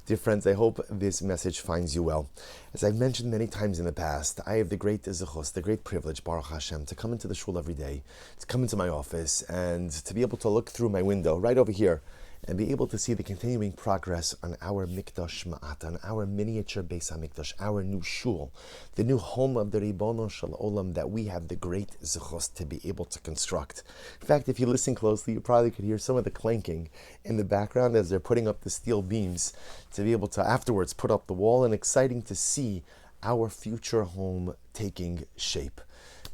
Dear friends, I hope this message finds you well. As I've mentioned many times in the past, I have the great zechus, the great privilege, Baruch Hashem, to come into the shul every day, to come into my office, and to be able to look through my window right over here and be able to see the continuing progress on our Mikdash Ma'at, on our miniature Beis HaMikdash, our new shul, the new home of the Ribono Shel Olam that we have the great zechus to be able to construct. In fact, if you listen closely, you probably could hear some of the clanking in the background as they're putting up the steel beams to be able to afterwards put up the wall, and exciting to see our future home taking shape.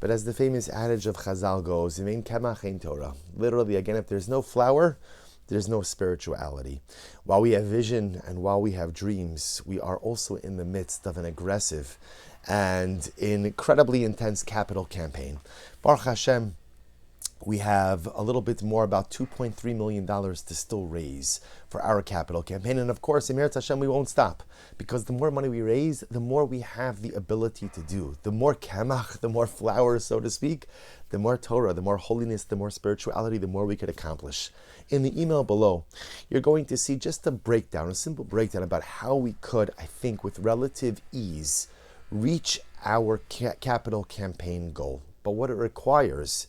But as the famous adage of Chazal goes, "Im ein kemach ein Torah." Literally, again, if there's no flour, there's no spirituality. While we have vision and while we have dreams, we are also in the midst of an aggressive and incredibly intense capital campaign. Baruch Hashem, we have a little bit more, about $2.3 million to still raise for our capital campaign. And of course, Emir Hashem, we won't stop, because the more money we raise, the more we have the ability to do. The more kamach, the more flour, so to speak, the more Torah, the more holiness, the more spirituality, the more we could accomplish. In the email below, you're going to see just a breakdown, a simple breakdown about how we could, I think, with relative ease, reach our capital campaign goal. But what it requires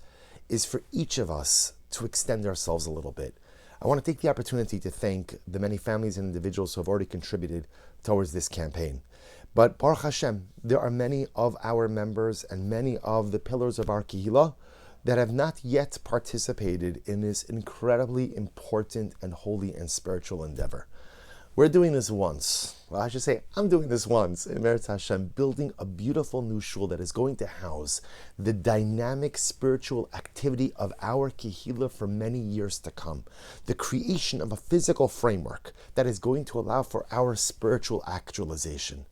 is for each of us to extend ourselves a little bit. I want to take the opportunity to thank the many families and individuals who have already contributed towards this campaign. But Baruch Hashem, there are many of our members and many of the pillars of our Kehillah that have not yet participated in this incredibly important and holy and spiritual endeavor. We're doing this once. Well, I should say, I'm doing this once in Meretz Hashem, building a beautiful new shul that is going to house the dynamic spiritual activity of our Kehillah for many years to come. The creation of a physical framework that is going to allow for our spiritual actualization.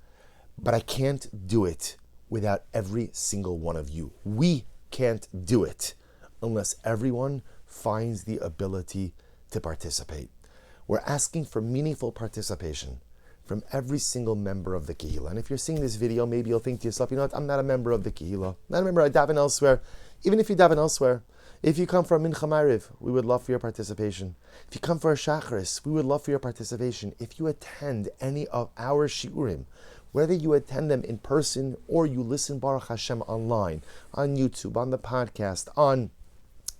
But I can't do it without every single one of you. We can't do it unless everyone finds the ability to participate. We're asking for meaningful participation from every single member of the Kehillah. And if you're seeing this video, maybe you'll think to yourself, you know what, I'm not a member of the Kehillah. Not a member, I daven elsewhere. Even if you daven elsewhere, if you come for a Mincha Ma'ariv, we would love for your participation. If you come for a Shacharis, we would love for your participation. If you attend any of our Shiurim, whether you attend them in person or you listen Baruch Hashem online, on YouTube, on the podcast, on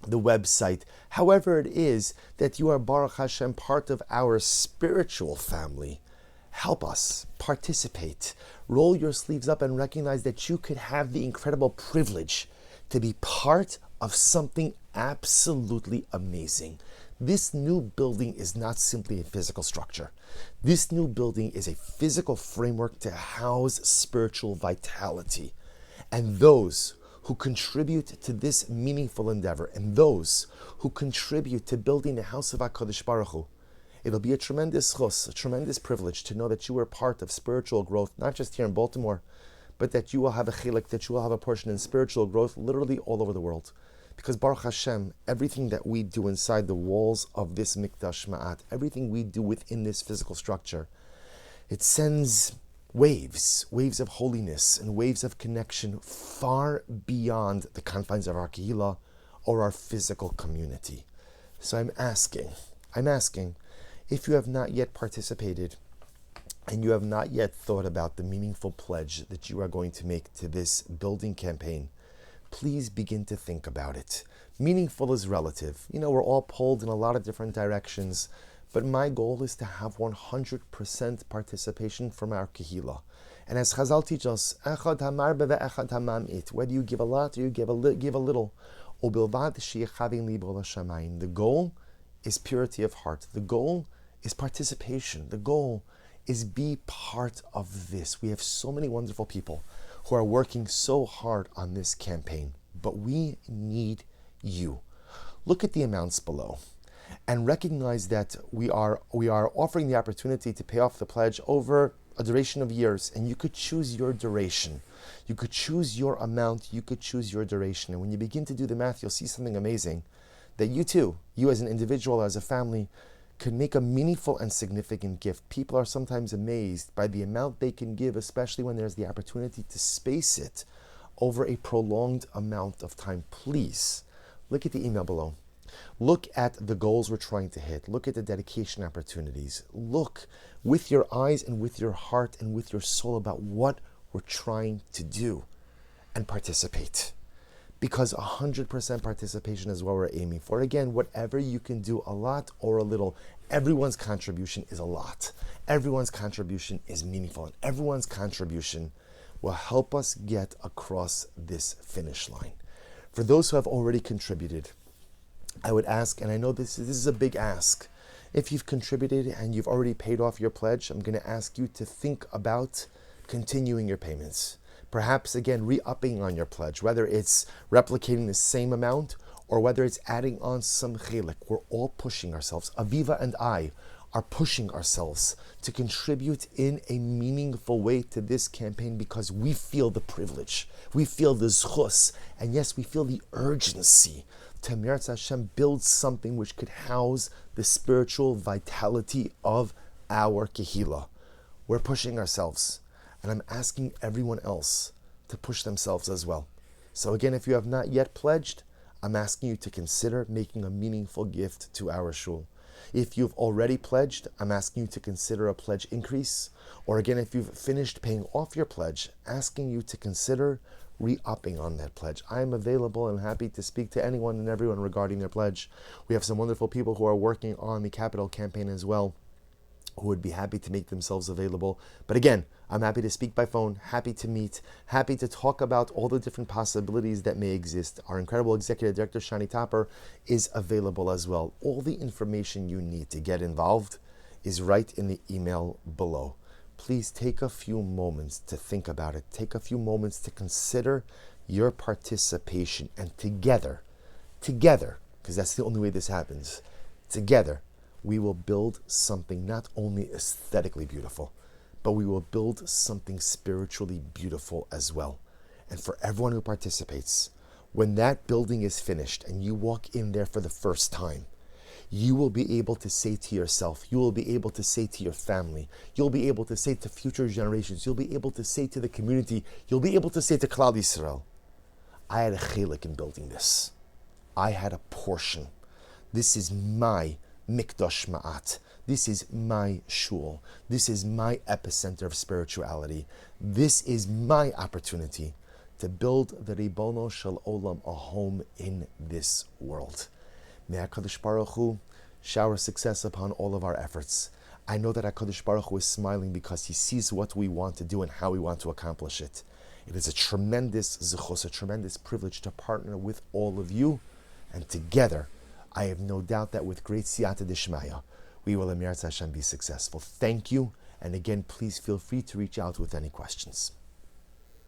the website, however it is that you are Baruch Hashem part of our spiritual family, help us, participate, roll your sleeves up and recognize that you could have the incredible privilege to be part of something absolutely amazing. This new building is not simply a physical structure. This new building is a physical framework to house spiritual vitality. And those who contribute to this meaningful endeavor, and those who contribute to building the house of HaKadosh Baruch Hu, it'll be a tremendous chus, a tremendous privilege to know that you are part of spiritual growth, not just here in Baltimore, but that you will have a chilek, that you will have a portion in spiritual growth literally all over the world. Because Baruch Hashem, everything that we do inside the walls of this Mikdash Ma'at, everything we do within this physical structure, it sends waves of holiness and waves of connection far beyond the confines of our Kehillah or our physical community. So I'm asking, if you have not yet participated and you have not yet thought about the meaningful pledge that you are going to make to this building campaign, please begin to think about it. Meaningful is relative. You know, we're all pulled in a lot of different directions, but my goal is to have 100% participation from our Kehillah. And as Chazal teach us, echad hamar ve'echad hamamit, whether you give a lot or you give a little, ubilvad sheyechavin libo l'shamayim. The goal is purity of heart. The goal is participation. The goal is be part of this. We have so many wonderful people who are working so hard on this campaign, but we need you. Look at the amounts below and recognize that we are offering the opportunity to pay off the pledge over a duration of years, and you could choose your duration. You could choose your amount, you could choose your duration. And when you begin to do the math, you'll see something amazing, that you too, you as an individual, as a family, could make a meaningful and significant gift. People are sometimes amazed by the amount they can give, especially when there's the opportunity to space it over a prolonged amount of time. Please, look at the email below. Look at the goals we're trying to hit. Look at the dedication opportunities. Look with your eyes and with your heart and with your soul about what we're trying to do and participate. Because 100% participation is what we're aiming for. Again, whatever you can do, a lot or a little, everyone's contribution is a lot. Everyone's contribution is meaningful, and everyone's contribution will help us get across this finish line. For those who have already contributed, I would ask, and I know this is a big ask, if you've contributed and you've already paid off your pledge, I'm going to ask you to think about continuing your payments. Perhaps, again, re-upping on your pledge, whether it's replicating the same amount or whether it's adding on some chelik. We're all pushing ourselves. Aviva and I are pushing ourselves to contribute in a meaningful way to this campaign because we feel the privilege, we feel the zchus, and yes, we feel the urgency to Meretz Hashem build something which could house the spiritual vitality of our kehillah. We're pushing ourselves. And I'm asking everyone else to push themselves as well. So again, if you have not yet pledged, I'm asking you to consider making a meaningful gift to our shul. If you've already pledged, I'm asking you to consider a pledge increase. Or again, if you've finished paying off your pledge, asking you to consider re-upping on that pledge. I am available and happy to speak to anyone and everyone regarding their pledge. We have some wonderful people who are working on the capital campaign as well, who would be happy to make themselves available. But again, I'm happy to speak by phone, happy to meet, happy to talk about all the different possibilities that may exist. Our incredible executive director, Shani Topper, is available as well. All the information you need to get involved is right in the email below. Please take a few moments to think about it. Take a few moments to consider your participation, and together, because that's the only way this happens, together, we will build something not only aesthetically beautiful, but we will build something spiritually beautiful as well. And for everyone who participates, when that building is finished and you walk in there for the first time, you will be able to say to yourself, you will be able to say to your family, you'll be able to say to future generations, you'll be able to say to the community, you'll be able to say to Klal Yisrael, I had a chelik in building this. I had a portion. This is my Mikdash Ma'at. This is my shul. This is my epicenter of spirituality. This is my opportunity to build the Ribono Shel Olam a home in this world. May HaKadosh Baruch Hu shower success upon all of our efforts. I know that HaKadosh Baruch Hu is smiling because He sees what we want to do and how we want to accomplish it. It is a tremendous zechus, a tremendous privilege to partner with all of you, and together, I have no doubt that with great siyata d'shmaya, we will, Meretz Hashem, be successful. Thank you, and again, please feel free to reach out with any questions.